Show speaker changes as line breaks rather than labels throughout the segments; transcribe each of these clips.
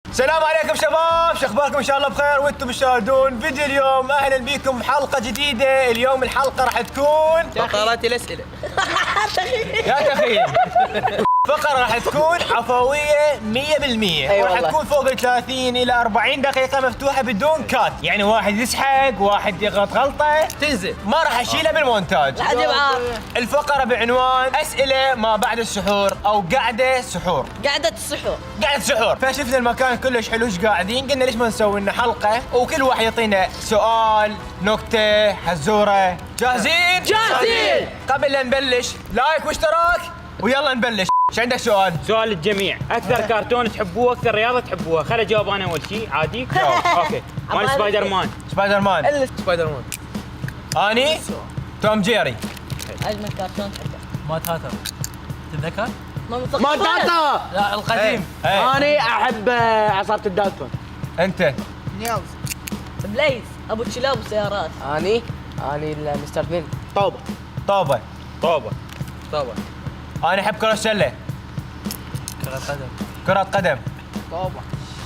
السلام عليكم شباب، شو اخباركم؟ ان شاء الله بخير وانتم مشاهدون فيديو اليوم. اهلا بكم بحلقه جديده. اليوم الحلقه راح تكون
فقرات الاسئله.
يا تخيل فقرة راح تكون عفوية 100%. راح تكون فوق ال 30 إلى 40 دقيقة مفتوحة بدون كات، يعني واحد يسحق، واحد يغلط غلطة
تنزل،
ما راح أشيلها بالمونتاج. الفقرة بعنوان أسئلة ما بعد السحور أو قعدة سحور.
قعدة السحور.
قعدة سحور. فشفنا المكان كلش حلو ايش قاعدين، قلنا ليش ما نسوي لنا حلقة وكل واحد يعطينا سؤال، نكتة، حزورة. جاهزين؟
جاهزين.
قبل لا نبلش لايك واشتراك ويلا نبلش. ايش عندك سؤال؟
سؤال للجميع، اكثر كرتون تحبوه، اكثر رياضه تحبوها؟ خل اجاوب انا اول شيء عادي. جاوب. اوكي. مال سبايدر مان.
سبايدر مان.
سبايدر مان.
اني توم جيري.
اجمل كرتون تحبه؟
مات هاتر، تتذكر؟
ما
تاتا. لا القديم.
أنا أحب عصارة الدالتون.
انت؟
نيوز.
بليز ابو تشلاب وسيارات.
أني المستر ثمين.
طوبة.
طوبه.
طبعا.
انا احب كرة السلة.
كرة قدم.
كرة قدم.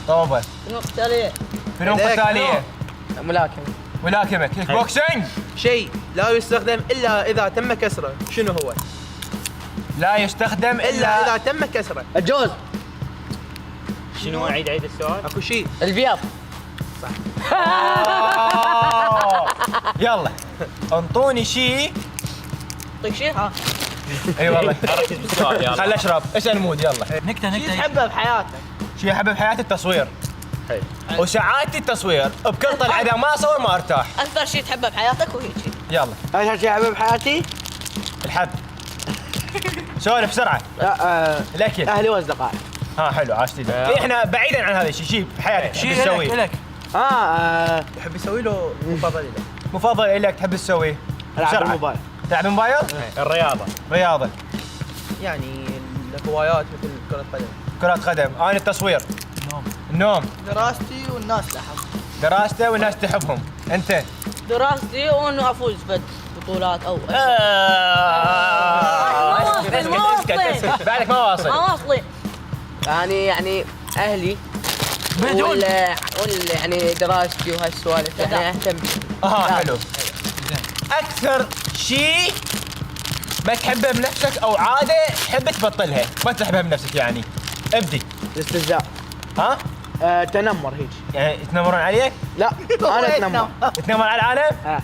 طوبة.
فنون قتالية.
فنون قتالية.
ملاكمة.
ملاكمة. كيك بوكسينج.
شيء لا يستخدم الا اذا تم كسره، شنو هو؟
لا يستخدم
الا
الا
اذا تم كسره.
الجوز.
شنو؟ عيد السؤال.
اكو شيء.
البياض.
يلا انطوني شيء.
طيب شيء ها.
اي والله.
ركز بالسؤال يلا.
خل اشرب. اسال مود يلا.
نكتة
تحبه بحياتك؟
شيء احب بحياتي التصوير.
حلو.
وساعاتي التصوير بكل طلعه اذا ما اصور ما ارتاح.
اكثر شيء تحبه بحياتك وهيك شيء.
يلا
أشهر شيء أحبه بحياتي؟
الحب. سولف بسرعه.
لا
الاكل.
أهلي وأصدقائي.
ها حلو عاشتي. احنا بعيدا عن هذا الشيء، شيء بحياتك تحب
شيء
تسويه.
لك.
يحب يسوي له مفضل له.
مفضل لك تحب تسويه؟
ألعب
بسرعة.
بالموبايل.
تلعب موبايل؟
الرياضه.
رياضه.
يعني الهوايات مثل كرة قدم.
كرة قدم. انا التصوير. النوم.
دراستي والناس لحظ.
دراسته والناس تحبهم. انت؟
دراستي وانه افوز بطولات او
اسكت اسكت. بعدك ما واصل.
ما واصلين.
يعني أهلي.
بدون.
ولا يعني دراستي وهالسوالف يعني أهتم.
حلو. اكثر شيء ما تحبه بنفسك او عاده تحب تبطلها، ما تحبها بنفسك يعني. ابدي.
الاستهزاء.
ها؟
تنمر هيك.
يعني يتنمرون عليك؟
لا أنا أتنمر.
تتنمر على العالم؟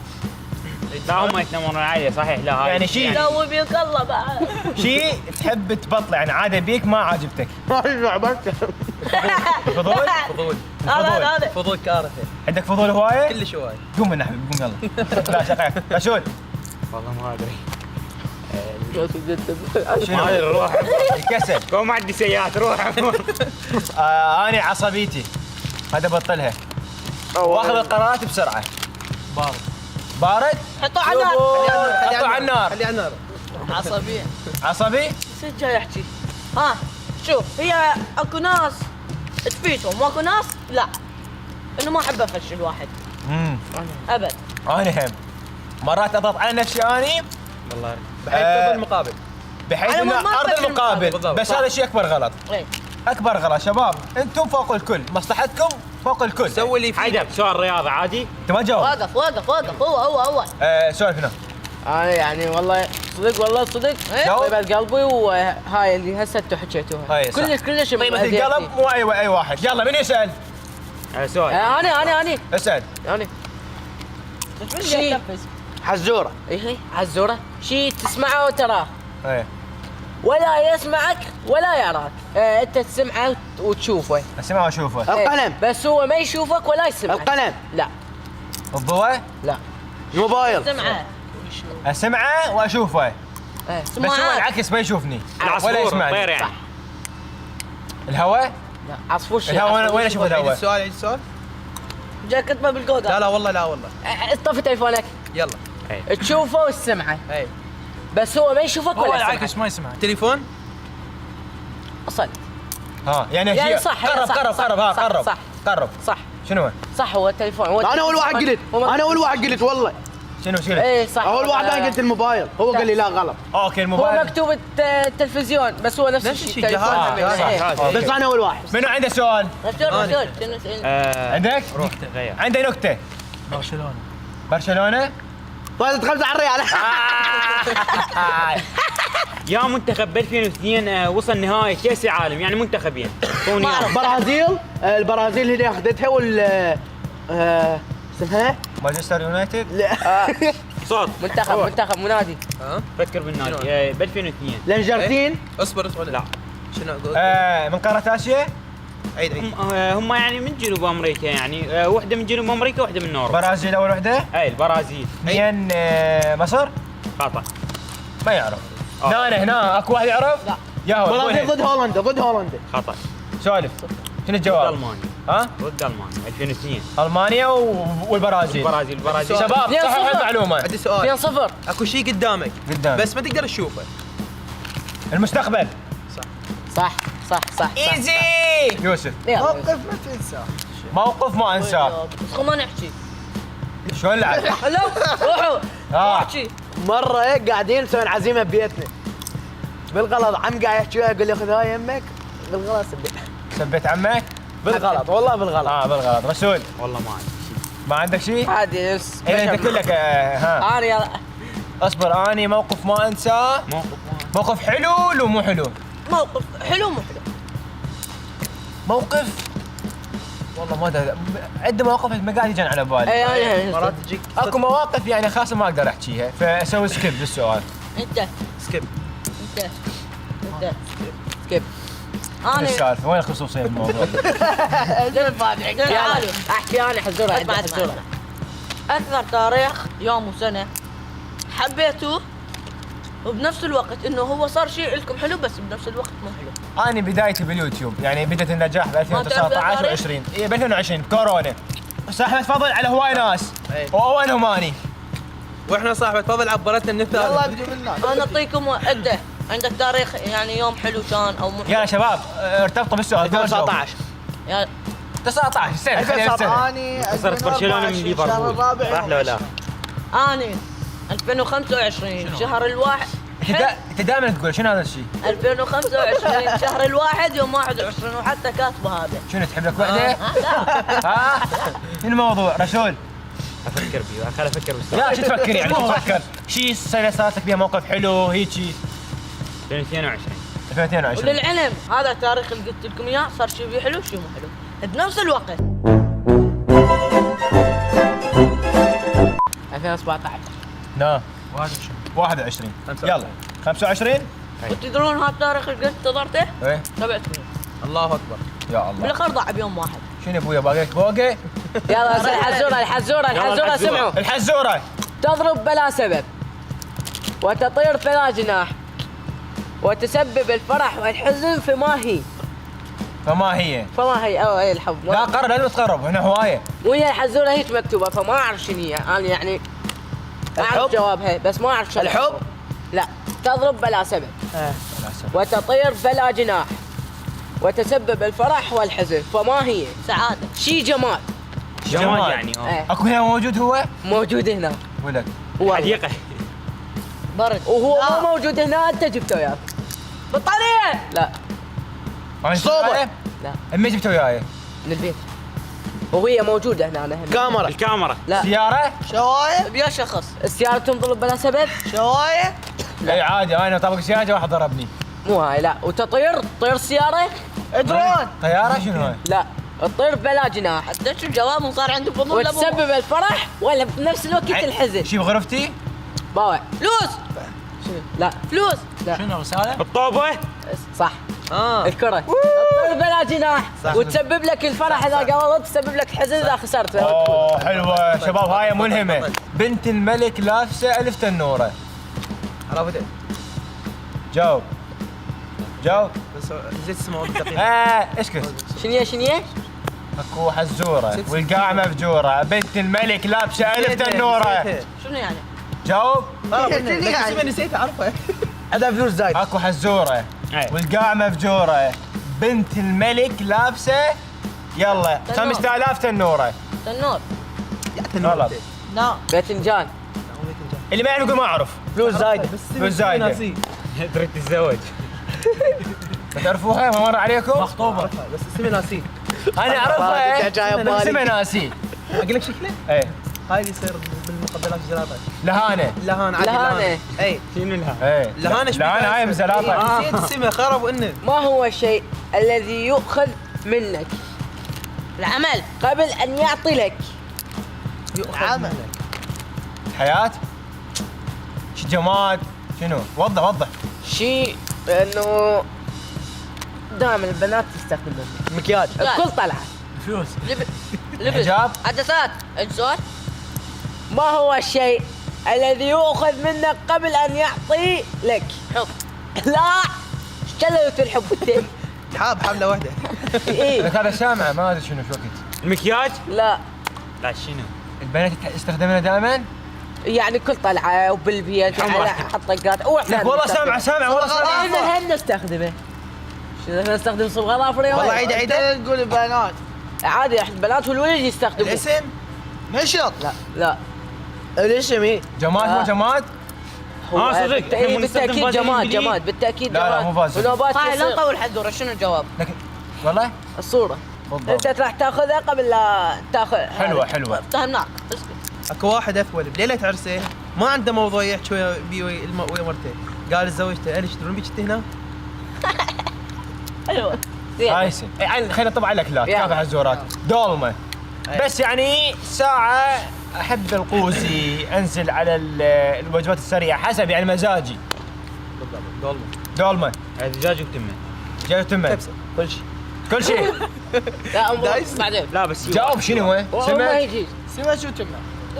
لا هم يتنمرون علي صحيح. لا هاي
يعني شيء
سوي بيك الله بعد.
شيء تحب تبطله، يعني عاده بيك ما عاجبتك.
ما يرجع بس.
فضول؟
فضول.
هذا
فضول كارثه.
عندك فضول هوايه؟
كلش هواي.
قوم من حبيبي قوم يلا. لا شغال. رشود
والله ما ادري.
شنو؟
روح
الكسل.
قوم عندي سيارات روح.
انا عصبيتي هذا بطلها واخذ القرارات بسرعه.
بارد.
بارد؟
حطوا على النار.
حطوا على النار.
خلي على النار.
عصبية.
عصبي؟
شو جاي يحكي؟ ها شوف، هي اكو ناس تفيدهم واكو ناس لا. انه ما احب افشل واحد ابد.
انا هم مرات اضغط على نفسي اني
والله بحيث تفضل المقابل.
بحيث
أنا
انه
ما
ارضي
أفشل
المقابل،
بالضبط.
بس هذا شيء اكبر غلط.
ايه
اكبر غلط شباب، انتم فوق الكل، مصلحتكم فوق الكل.
سوي اللي في
عجب سؤال رياضه عادي.
انت ما جاوب.
وقف وقف وقف. هو
سولف هنا.
أنا يعني والله صدق
جاوب.
طيبة قلبي وهاي اللي هسه انتوا حكيتوها.
هاي صح.
كلش
طيبة القلب مو اي واحد. يلا من يسال؟
سؤال.
أنا
اسال.
شيء حزورة. ايه حزورة شيء تسمعه وتراه
ايه
ولا يسمعك ولا يراك. انت تسمعه وتشوفه.
اسمعه واشوفه.
القلم. بس هو ما يشوفك ولا يسمعك.
القلم.
لا
الضوء؟
لا.
الموبايل.
سمعه.
اسمعه واشوفه.
ايه.
بس هو العكس ما يشوفني ولا
العصفور
يسمعني.
طير يعني.
الهواء؟
لا عصفور شيء.
الهواء وين اشوف
عيد
الهواء؟
السؤال عيد السؤال.
جاي كتبه بالجوجل.
لا والله لا والله.
اطفي تليفونك.
يلا.
تشوفه وتسمعه.
اي
بس هو ما يشوفك
هو
ولا
العكس
يسمعك.
ما يسمع.
تليفون.
اصل
يعني
يعني
شيء
صح،
قرب
صح،
قرب
صح،
قرب ها
صح،
قرب
صح.
قرب.
صح
شنو هو؟
صح هو التليفون.
انا اول واحد قلت. انا اول واحد قلت والله.
شنو مشكلة؟
ايه صح.
اول واحد انا قلت الموبايل، هو قال لي لا غلط.
اوكي
هو
الموبايل.
مكتوب التلفزيون بس هو نفس
نفس
الشيء
الشيء، جهاز.
التليفون.
صح،
إيه.
صح. أوكي.
بس انا اول واحد.
منو عنده سؤال؟
رجل شنو نسأل؟
عندك؟
نكته غير
عنده نكتة.
برشلونه.
برشلونة؟
طيب تخلص على الريال.
يا منتخب ب 2002 وصل نهائي كاس العالم يعني منتخبين كوني
برازيل، البرازيل هي اللي اخذتها اسمها؟
مانشستر يونايتد؟
صوت
منتخب منادي.
فكر بالنادي ب 2002
الارجنتين. اصبر لا شنو اقول؟
من قارة آسيا؟
عيد
هم يعني من جنوب امريكا يعني واحده من جنوب امريكا واحده من النور.
برازيل أول وحدة؟
اي البرازيل.
اثنين مصر؟
خطا.
ما يعرف. هنا اكو واحد يعرف؟
لا.
يا هو
برازيل ضد هولندا، ضد هولندا.
خطا.
سولف شنو
ضد
الجواب؟
المانيا.
ها؟
ضد المانيا 2002
المانيا والبرازيل.
البرازيل
شباب
يا
صححوا
صفر.
المعلومة.
عندي سؤال.
2-0.
اكو شيء قدامك
قدام
بس ما تقدر تشوفه.
المستقبل.
صح.
ايزي يوسف.
يلا.
موقف ما انساه.
بس خو ما نحكي.
شلون لعب؟
هلا روحوا احكي.
مره قاعدين نسوي عزيمه ببيتنا بالغلط، عم قاعد يحكي وياي يقول لي خذ هاي يمك بالغلط سبيت.
سبيت عمك؟
بالغلط والله بالغلط.
بالغلط. رسول
والله ما عندي
ما عندك شيء؟
عادي
اذا انت كلك ها
انا يلا.
اصبر. اني موقف ما انساه. موقف حلو لو مو حلو؟
موقف حلو مو حلو.
موقف والله ما ادري. عندي مواقف ما قاعد يجن على بالي.
اي
مرات تجيك
اكو مواقف يعني خاصه ما اقدر احكيها فاسوي سكيب للسؤال.
انت
سكيب.
انت
سكيب.
شنو
انا
السالفه؟ وين الخصوصيه بالموضوع؟
تعالوا.
احكي انا حزوره عندي
اسمع
حزوره.
اكثر تاريخ يوم وسنه حبيته وبنفس الوقت انه هو صار شيء لكم حلو بس بنفس الوقت مو حلو.
انا بدايتي باليوتيوب يعني بدت النجاح ب
ما تعرف
2019
ذا
و20 ب 2020 كورونا. صاحبة فضل على هواي ناس
إيه.
واوانهم اني.
واحنا صاحبة فضل عبرتنا من الثالث.
انا اعطيكم عده. عندك تاريخ يعني يوم حلو كان او مو حلو؟
يا شباب ارتبطوا بالسؤال.
2019.
يا
19 سنه خلينا سنه.
خسرت برشلونه من ليفربول راح له لا.
اني 2025 شهر الواحد
انت دائما تقول شنو هذا الشيء؟
2025 شهر الواحد يوم 21 وحتى كاتبه هذا.
شنو تحب لك وحده؟
لا
ها؟ شنو الموضوع رسول؟
افكر بيه خل افكر بالسؤال.
لا شو تفكر يعني شو تفكر؟ شيء سنه صارت لك بها موقف حلو هيجي
2022
2022.
وللعلم هذا التاريخ اللي قلت لكم اياه صار شيء فيه حلو وشيء مو حلو بنفس الوقت.
2017.
نعم 21 يلا 25
وتدرون هذا التاريخ اللي قلت انتظرته؟
ايه
7 سنين.
الله اكبر.
يا الله.
بالاخر ضاع بيوم واحد.
شنو يا ابويا باقي لك فوقه؟
يلا الحزوره سمعوا.
الحزوره
تضرب بلا سبب وتطير بلا جناح وتسبب الفرح والحزن فما هي.
فما هي؟
اي الحب.
لا قرب لازم تقرب هنا هوايه.
وهي الحزوره هيك مكتوبه فما اعرف شنو هي انا يعني اعرف
الحب؟
جوابها بس ما اعرف شنو
الحب؟
لا تضرب بلا سبب وتطير بلا جناح وتسبب الفرح والحزن فما هي.
سعاده.
شي جمال
جمال يعني
إيه.
اكو هنا موجود هو؟
موجود هنا
ولد
والله.
حديقه
برد.
وهو
لا.
مو موجود هنا انت جبته وياك.
بطاريه.
لا
صوبة.
لا
امي جبته وياي.
من البيت وهي موجوده هنا
كاميرا.
الكاميرا
لا
سياره؟
شوايه بيا شخص.
السياره تنضرب بلا سبب.
شوايه.
اي عادي انا طابق سياره واحد ضربني.
مو هاي لا وتطير السياره.
درون.
طياره شنو هاي؟
لا تطير بلا جناح
حتى شو الجواب وصار عندي فضول لابو.
وتسبب الفرح ولا بنفس الوقت الحزن.
شي بغرفتي؟
باوع.
فلوس.
لا
فلوس.
شنو رساله؟
الطوبه
صح الكرة تطير بلا جناح وتسبب لك الفرح اذا قررت تسبب لك حزن اذا خسرت.
اوه حلوه شباب هاي ملهمه. بنت الملك لابسه الف تنوره.
عرفت؟
جاوب جاوب.
بس نسيت اسمه بالدقيقة.
اسكت.
شنو هي؟
اكو حزوره والقاع مفجوره. بنت الملك لابسه الف تنوره.
شنو يعني؟
جاوب.
نسيت اعرفه. عندها فلوس زايد.
اكو حزوره
أي.
والقاع مفجوره. بنت الملك لابسه يلا 5000 تنوره.
تنور.
غلط.
لا.
باذنجان.
اللي ما يعرف يقول ما اعرف.
فلوس زايده.
فلوس زايده.
تريد تتزوج.
تعرفوها ما مر عليكم؟
مخطوبه.
بس اسمي ناسي.
انا اعرفها
أنت جاي ببالي.
بس اسمها ناسي.
اقول لك شكله؟
ايه
هاي اللي يصير بالمقبلات الجلابات.
لهانه.
لهان عادي
لهانة.
اي
شنو لها؟
ايه
لهانة
لهانه هاي بزلافه.
نسيت اسمها خرب وانه
ما هو الشيء الذي يؤخذ منك
العمل.
قبل أن يعطي لك؟
عمل.
حياه. جماد. شنو؟ وضح.
شيء انه دائما البنات تستخدمه
مكياج.
بكل طلعه.
فلوس.
لبس.
حجاب.
عدسات. اجزار.
ما هو الشيء الذي يؤخذ منك قبل ان يعطي لك؟
حب.
لا شلوت الحب التاني.
حبله واحده.
ايه
لك هذا سامعه ما ادري شنو شو وقت.
المكياج؟
لا
لا شنو؟
البنات يستخدمونها دائما.
يعني كل طلعه وبالبيت على حطقات
لك والله سامعه والله سامعه.
احنا هل نستخدمه؟ شنو احنا نستخدم صبغه ظافريه؟
والله عيده نقول البنات.
عادي البنات والولد يستخدموا.
الاسم نشط.
لا الاسم ايه؟
جماد مو جماد.
هو
صدق.
إيه،
إحنا مو نستخدم
بالتاكيد
فازلين
جماد
إنجليزي؟
جماد بالتاكيد
لا، لا،
جماد.
مو فازلين.
ونوبات
هاي لا
تصير.
نطول حدوره. شنو الجواب؟
لكن والله
الصوره
بالضبط.
انت راح تاخذها قبل لا تاخذ.
حلوه.
فهمناك. اسكت.
اكو واحد اثول بليله عرسه ما عنده موضوع يحكي ويا ويا مرته. قال زوجته ليش تدرون بيك انت هنا؟
حلوه.
هايسن. خلينا نطبع الاكلات
يلا.
كافح الزورات. دولمه. بس يعني ساعه احب القوسي انزل على الوجبات السريعه حسب يعني مزاجي.
بالضبط.
دولمه.
هذا دجاج وتمه.
جاي تمه.
كل شيء.
كل شيء.
لا انظر
دايس.
بعدين.
لا بس
جاوب شنو هو؟
ما
سمك.
يجي.
سمع شو تمنع؟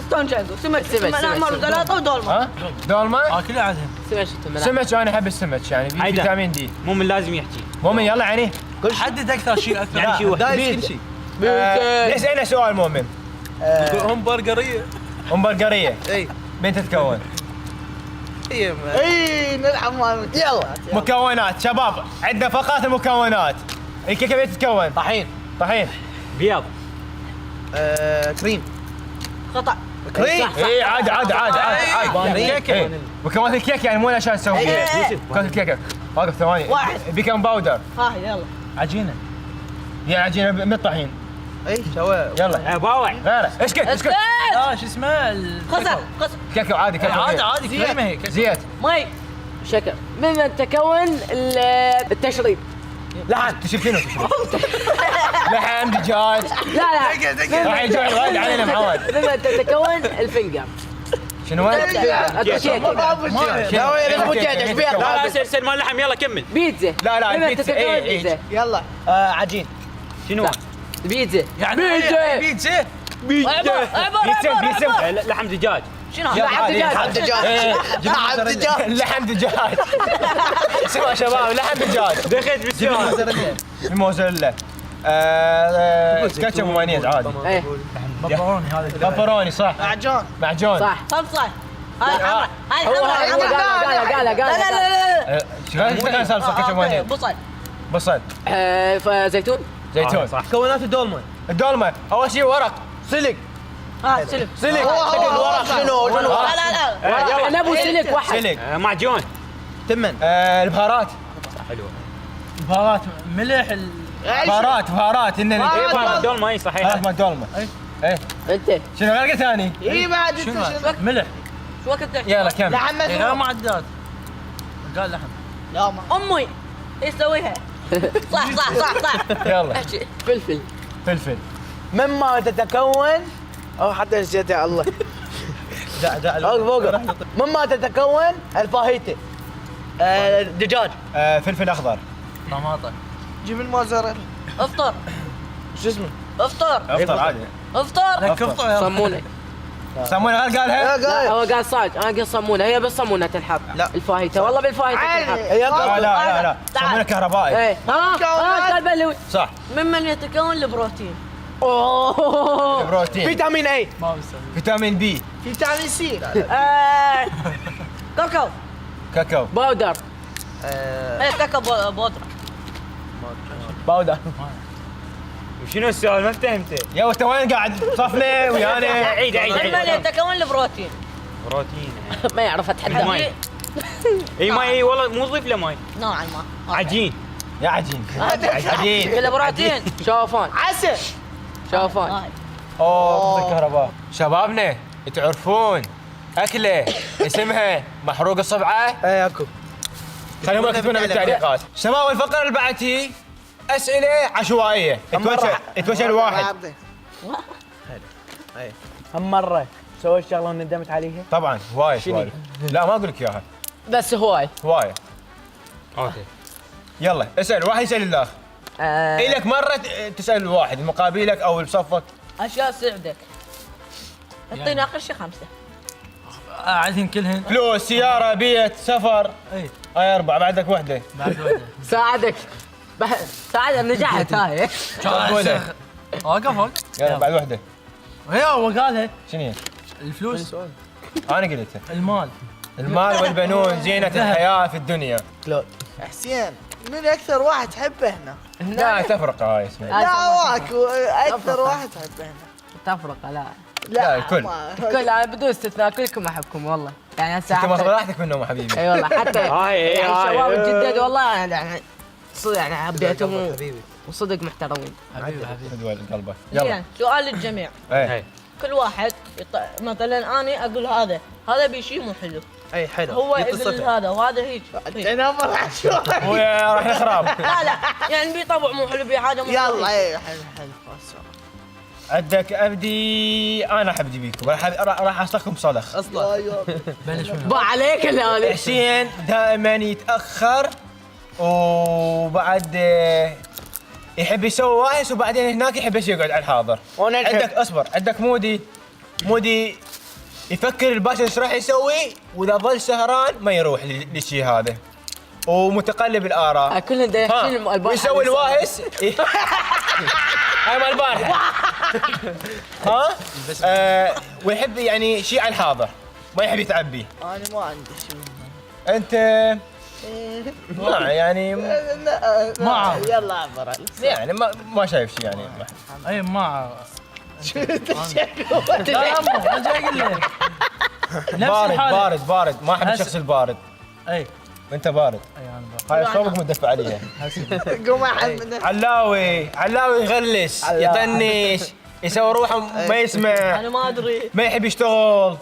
ستون جانجو. سمك.
سمك.
احمر وثلاثه ودولمه.
ها؟ دولمه.
اكلها عادهم.
سمع شو تمنع.
سمك انا احب السمك يعني في
هيدا.
فيتامين دي.
مو من لازم يحكي.
مؤمن يلا يعني.
حدد اكثر شيء اكثر.
يعني شيء واحد.
دايس كل شيء.
اسالنا سؤال مؤمن.
هم برجريه.
همبرجريه
اي
من تتكون؟
اي نلعب مال يلا.
مكونات شباب عندنا فقط المكونات. الكيكه من تتكون؟ طحين.
بيض.
كريم.
خطا.
كريم.
اي عادي.
كيكه.
مكونات الكيك يعني مو الاشياء نسويها.
يوسف.
مكونات الكيكه. واقف ثواني.
واحد.
بيكنج باودر.
هاي يلا.
عجينه.
يعني عجينه من الطحين.
اي شوي.
يلا
باوع.
غيره اسكت.
لا شو اسمه
خسر.
كيكه عادي كيكه
عادي كريمه هي.
زيت.
مي.
شكر. ممن تكون التشريب؟
لحم تشوف شنو لحم دجاج.
لا
راح يجوع الغالي علينا معود.
ممن تتكون الفنجر؟
شنو هو؟
الكيكه.
لا وين البوتيتو ايش بيها؟
لا لا سير مال لحم يلا كمل.
بيتزا.
لا
ممن
البيتزا
تتكون
ايه
البيتزا؟
يلا عجين.
شنو؟
بيتزا.
يعني
بيتزا.
بيتزا.
عبر.
لحم دجاج.
شنو
لحم دجاج.
لحم دجاج. لحم دجاج.
لحم دجاج. اسمعوا شباب لحم دجاج
دخلت بالسؤال.
الموزاريلا. كاتشب ومايونيز عادي.
ايه
بابروني هذا.
بابروني صح. معجون.
صح.
صلصه. هاي الحمراء. هاي
هو
الحمراء.
قال
لا لا لا.
شغال صلصه كاتشب ومايونيز.
بصل.
بصل.
زيتون.
زيتون.
صح.
مكونات الدولمه.
الدولمه اول شيء ورق.
سلك.
ها سلك.
سلك.
شنو
لا لا لا.
انا ابو سلك واحد.
سلك.
معجون.
تمن.
البهارات.
حلوه.
بهارات ملح
بهارات انني
دول ماي صحيح.
خلاص ما دولمه. ايه
انت
شنو غير ثاني؟
اي بعد
شنو
انت
هذا؟ ملح.
شو وقت تحكي؟
يلا كم.
لحم
لا
مسلوق.
معدات. قال لحم.
لا ما
امي ايش تسويها؟ صح.
يلا
احكي.
فلفل.
مما تتكون او حتى نسيت يا الله. فوق مما تتكون الفاهيتا. دجاج.
فلفل اخضر.
طماطم.
جيب الموزاريلا.
افطر.
شو اسمه؟
افطر.
افطر عادي.
افطر.
كفطه يا
صمونه.
سمونا غير قالها.
لا هو قال صاج انا قلت صمونه هي بس صمونه تنحط.
لا.
الفاهيتا والله بالفاهيتا تنحط.
لا سمونا كهربائي.
ايه قال بلوي.
صح.
ممن يتكون البروتين.
اوه
بروتين.
فيتامين اي.
ما بيسوي.
فيتامين بي.
فيتامين سي.
كاكاو.
كاكاو.
باودر.
ايه كاكاو بودره.
باودر.
وشنو السؤال ما فهمته؟
يا انت وين قاعد صفنا ويانا؟
عيد
ممن يتكون البروتين.
بروتين
ما يعرف اتحدى.
ماي. اي ماي والله مو ضيف له ماي.
نوعا ما.
عجين.
يا عجين عجين
كله بروتين.
شوفان
عسل.
شوفان.
اوه الكهرباء. شبابنا تعرفون اكله اسمها محروق الصبعه؟
اي اكو.
خليهم يكتبونها بالتعليقات. شباب الفقره اللي بعدتي اسئله عشوائيه يتوشل واحد.
هم مرة سويت شغلة وندمت عليها.
طبعا هوايه سوالف. لا ما اقول لك اياها
بس هواي.
هوايه.
اوكي.
يلا اسال واحد يسال الاخر. الك مره تسال واحد مقابلك او بصفك.
اشياء تسعدك. اعطيني اقل شيء 5.
عايزين كلهن.
فلوس سياره بيت سفر.
اي
هاي 4 بعدك وحده.
بعد وحده.
ساعدك. ساعدك نجحت هاي.
قولها.
وقف
يلا بعد وحده.
هي هو قالها.
شنو هي؟
الفلوس.
انا قلتها.
المال.
المال والبنون زينة الحياة في الدنيا.
كلود. حسين من اكثر واحد تحبه هنا؟
لا تفرق هاي اسمها.
لا واكو اكثر واحد تحبه هنا.
تفرق لا.
لا الكل.
كل انا بدون استثناء كلكم احبكم والله. يعني هسه
انت ما راحتك منهم يا حبيبي.
اي والله حتى
هاي
يعني
هاي.
الشباب الجدد والله يعني صدق يعني حبيتهم
حبيبي.
وصدق محترمين.
حبيبي حبيبي.
ادوى قلبك. يلا.
زين سؤال للجميع.
ايه.
كل واحد مثلا اني اقول هذا بيشي مو حلو.
اي حلو.
هو يقول هذا وهذا هيك.
انا ما راح اشوف.
ويا راح نخرب.
لا يعني بي طبع مو حلو بي حاجه مو
يلا
حلو.
اي حلو حلو.
عندك ابدي انا حبدي بيكم راح اصلكم صلخ.
اصلا
بلش منه.
با عليك اللي
حسين دائما يتاخر وبعد يحب يسوي وايس وبعدين هناك يحب بس يقعد على الحاضر. عندك اصبر عندك مودي يفكر الباشا ايش راح يسوي واذا ظل سهران ما يروح للشيء هذا ومتقلب الاراء.
كلهم دا يحكين
ويسوي الواهس. هاي مال البارحه. ويحب يعني شيء على الحاضر ما يحب يتعبي.
انا ما عندي شيء.
انت ما يعني
ما عارف.
يلا عبر.
يعني ما شايف شيء يعني.
اي ما لا امه انا جاي اقول لك. نفس
بارد
الحالة.
بارد ما احب الشخص البارد.
اي
انت بارد.
اي انا
هاي صوبك مدفع عليه.
قوم احد من
علاوي يغلس يطنش يسوي روحه ما يسمع
انا ما ادري.
ما يحب يشتغل.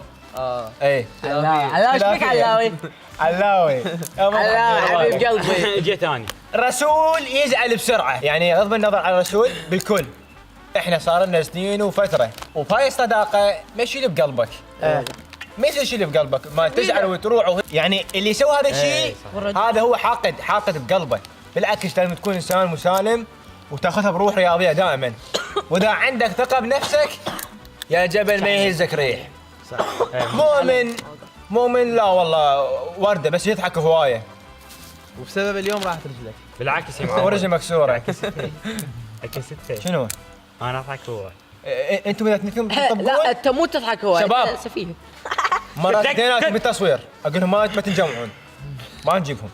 اي
علاوي ايش بك علاوي؟
علاوي
علاوي حبيب قلبي.
جيت اني.
رسول يزعل بسرعه يعني غض النظر عن الرسول بالكل. احنا صار لنا سنين وفتره وبهاي الصداقه ما يشيل بقلبك. ما يشيل بقلبك ما تزعل وتروح يعني اللي يسوي هذا الشيء هذا هو حاقد بقلبه. بالعكس لازم تكون انسان مسالم وتاخذها بروح رياضيه دائما. واذا عندك ثقه بنفسك يا جبل ما يهزك ريح.
صح.
مؤمن لا والله ورده بس يضحك هوايه.
وبسبب اليوم راحت رجلك.
بالعكس يا معود.
ورجل مكسوره.
اكست.
شنو؟
انا اضحك هو.
انتم اذا اثنينكم
لا
تطبقون
انت مو تضحك هو
شباب.
أنت سفيه.
مرات اثنيناتكم بالتصوير اقول لهم ما تنجمعون ما نجيبهم.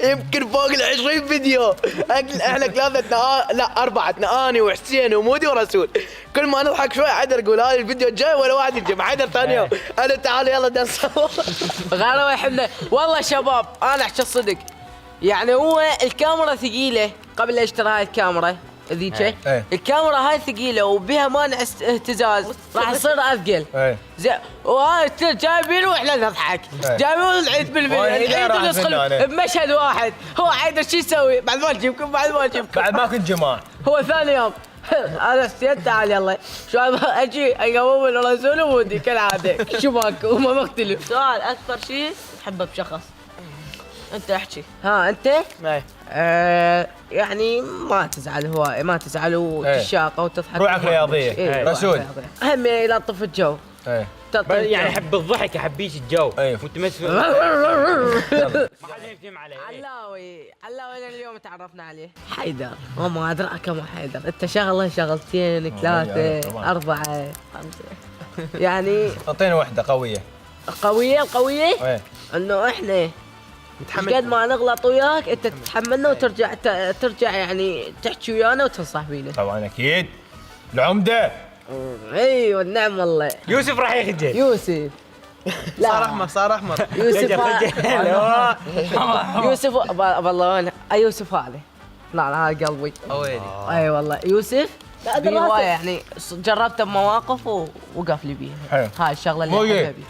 يمكن فوق ال 20 فيديو. احنا ثلاثتنا لا اربعتنا انا وحسين ومودي ورسول. كل ما نضحك شوي حيدر يقول هذا الفيديو الجاي ولا واحد يجي حيدر ثاني يوم. انا تعالوا يلا بدنا نصور.
غيره يحبنا والله شباب انا احكي الصدق. يعني هو الكاميرا ثقيله قبل لا اشتري هاي الكاميرا ذيك.
إيه.
الكاميرا هاي ثقيله وبها مانع اهتزاز راح يصير اثقل.
ايه
زين وهاي جايبينه واحنا نضحك.
إيه.
جايبينه العيد بالفيديو
وأنا إذا
العيد
راح
ندخل
أنا.
بمشهد واحد. هو حيدر شو يسوي بعد ما نجيبكم بعد
بعد ما كنت جماعه.
هو ثاني يوم انا استيت تعال يلا شو اجي اقوم الرسول وودي كالعاده شو ماكو وما مختلف.
سؤال اكثر شيء تحبه بشخص. انت احكي.
ها انت؟
اي
يعني ما تزعل هواي ما تزعل وتشاطه وتضحك.
روحك رياضيه.
إيه.
رسول.
اهم يلطف الجو.
ايه
يعني احب الضحك احبيش الجو.
أيوه.
وانت ما حد يفهم عليه.
علاوي اليوم تعرفنا عليه. حيدر وما ادراك ما حيدر. انت شغله شغلتين ثلاثه
طبعاً.
4 5 يعني
اعطينا واحده قويه.
القويه
ايه
انه احنا قد ما نغلط وياك انت تتحملنا وترجع يعني تحكي ويانا وتنصح بينا.
طبعا اكيد العمده.
ايوه النعم والله.
يوسف راح يخجل.
يوسف
صار احمر صار احمر.
يوسف
لا.
يوسف والله يوسف هذا. لا هذا قلبي.
اويلي.
اي والله يوسف
لا،
في
دراسة.
هواية يعني جربته بمواقف ووقف لي بيها.
حلو.
هاي الشغله اللي
مودي.
أحبها بيه.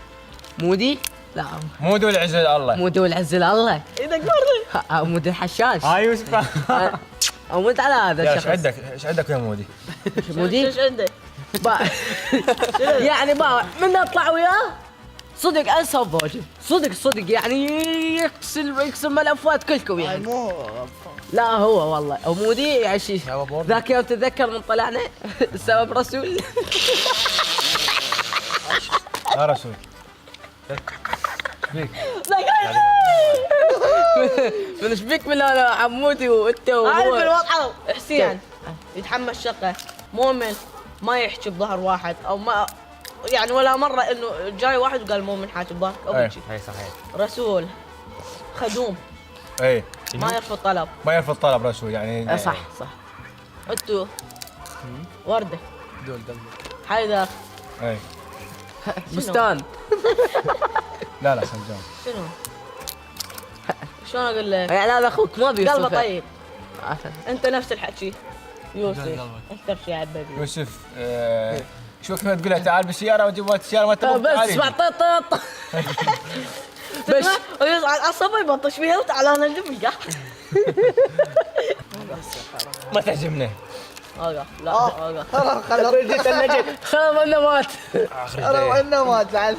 مودي؟ لا
مو دول عزل الله.
مودي والعز الله.
اذا قرر
مودي الحشاش.
هاي يوسف.
اموت على هذا
يلا ايش
الشخص.
عندك؟ ايش عندك يا مودي؟
مودي
ايش عندك؟
يعني من اطلع وياه صدق انسى الضوجي. صدق يعني يكسر ملفات كلكم يعني.
مو
لا هو والله مودي يعني شيء. ذاك يوم تتذكر من طلعنا السبب رسول.
يا رسول.
من ايش بيك من انا عمودي وانت
عارف
وهو.
الوضع حسين يتحمل شقه مؤمن ما يحكي بظهر واحد او ما يعني ولا مره انه جاي واحد وقال مؤمن حاكي بظهرك او
أي.
بيجي.
هاي صحيح.
رسول خدوم
اي
ما يرفض طلب.
ما يرفض طلب رسول يعني.
صح
انتو ورده
دول قلبي.
حيدر
اي
بستان.
لا لا خلجان.
شنو؟ شلون اقول لك؟
يعني هذا اخوك ما بيوصف.
قلبه طيب انت نفس الحكي يوسف اكثر شيء عبالي
يوسف شو كيف تقول له تعال بالسياره وجيب السياره ما تبغى
بس اسمع طط. بس
ويصعد على الصبي يبطش فيها وتعال انا اجيب
ما تعجبني.
لا اوقف
خلاص رجيت النجد.
خلاص انه مات.
انا انه ما زعل.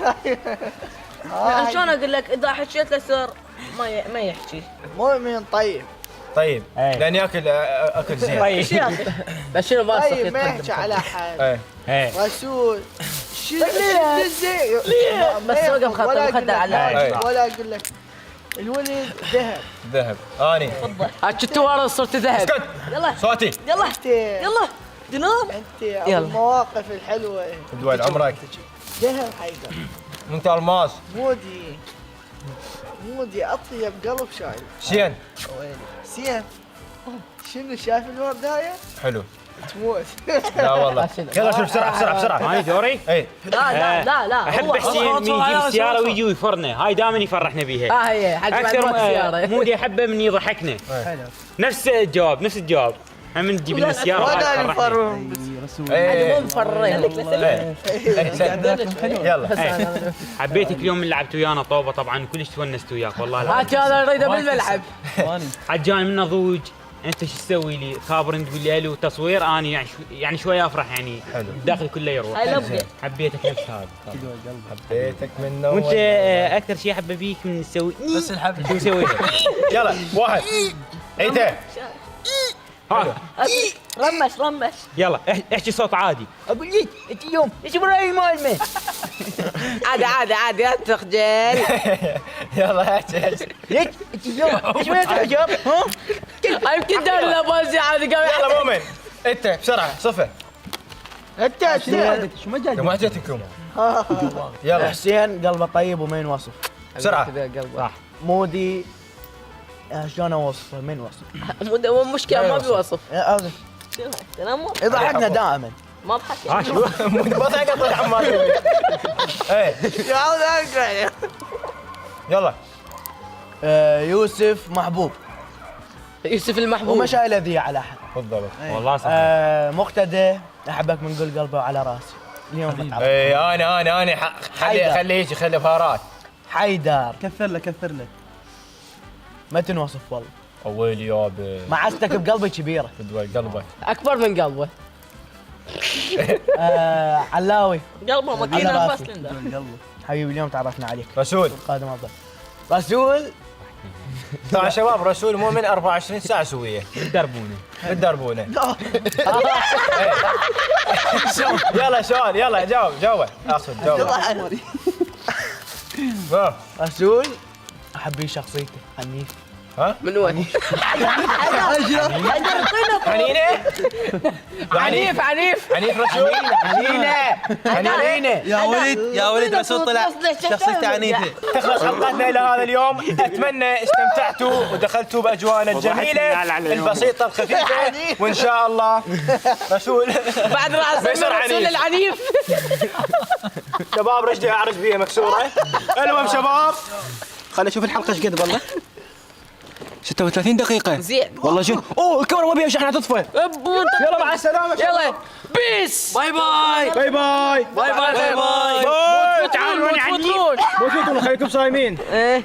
يعني شلون اقول لك اذا حكيت له سر ما يحكي
مؤمن طيب.
طيب
إيه.
لان ياكل اكل زين.
طيب.
بس شنو ما
طيب ما
يصير
يحكي على حد.
ايه
ايه.
رسول شنو زين.
بس وقف خط مخدر على
ولا اقول لك الولد ذهب.
ذهب اني
شفت ورا صرت ذهب.
اسكت
يلا
صوتي
يلا
انت
يلا دنام
انت
يلا.
المواقف الحلوه.
دوال عمرك
ذهب حيدر.
انت الماس
مودي اطيب قلب شايل.
شين
سين شنو شايف الوردايه؟
حلو.
تموت.
لا والله يلا شوف بسرعه
هاي دوري.
اي
لا
احب حسين من يجيب السياره ويجي ويفرنا. هاي دائما يفرحنا بيها.
هي حق
اكثر
معلومات السياره.
مودي احبه من يضحكنا.
حلو.
نفس الجواب هم من تجيب لنا السياره
ولا
هاي تفرحنا.
الفرون.
مو مفرين.
يلا
حبيتك اليوم من لعبت ويانا طوبه طبعا وكلش تونست وياك والله.
هات هذا نريده بالملعب.
عجاني منه ضوج. انت شو تسوي لي؟ خابر تقول لي الو تصوير انا يعني شوي افرح يعني
حلو.
داخلي كله يروح.
هاي لبقه
حبيتك نفس هذا.
حبيتك منه
وانت اكثر شيء احبه بيك من تسوي
بس الحبل
شو مسويها؟
يلا واحد عيته
ها
رمش
يلا احكي صوت عادي. اقول لك انت اليوم ايش براي مالمه؟
عادي لا تخجل.
يلا احكي
ليش انت اليوم ايش ما تعجب؟ ها؟
يمكن دار له بازي عادي قام
يلا مؤمن انت بسرعه صفه
انت
شو مجال
ما جتكم يلا
حسين قلبه طيب وما ينوصف.
بسرعه
صح.
مودي شلون اوصفه؟ ما ينوصف.
مو مشكله ما بيوصف.
تنام
يضحكنا دائما.
ما اضحك
ها شو؟
ما تقطع عمار ايه
يا عود اقرا.
يلا
يوسف محبوب
يوسف المحبوب.
وما شايل اذيه على احد.
بالضبط
والله صح.
مقتدى احبك من كل قلبه وعلى راسي. اليوم بتعرف.
ايه انا خلي يجي خلي فارات.
حيدر
كثر له
ما تنوصف والله.
اول يابا
معزتك بقلبي كبيره.
بدوي قلبك
اكبر من قلبه.
علاوي
قلبه
على
ماكينه
راسي.
بس لندا
حبيبي اليوم تعرفنا عليك.
رسول
قادم افضل. رسول
طبعا شباب رسول مؤمن 24 ساعه سويه بالدربونه يلا شلون يلا جاوب اقصد جاوب
رسول احب شخصيته عنيف.
ها
من وين؟
حنينه
عنيف
عنيف رسول حنينه
يا ولد رسول طلع شخصيته عنيفه.
تخلص حلقتنا الى هذا اليوم اتمنى استمتعتوا ودخلتوا باجواءنا الجميله البسيطه الخفيفه وان شاء الله رسول
بعد راس
بيصير
رسول
عنيف.
العنيف.
شباب رجلي اعرج بيها مكسوره. المهم شباب خلينا نشوف الحلقه ايش قد والله. 36 دقيقة.
زين.
والله شوف، اوه الكاميرا ما بيها شحنة تطفى. يلا مع السلامة شباب.
يلا بيس.
باي باي
باي باي.
باي باي باي
تعالوا يعني. مو تفوتون خليكم صايمين.
ايه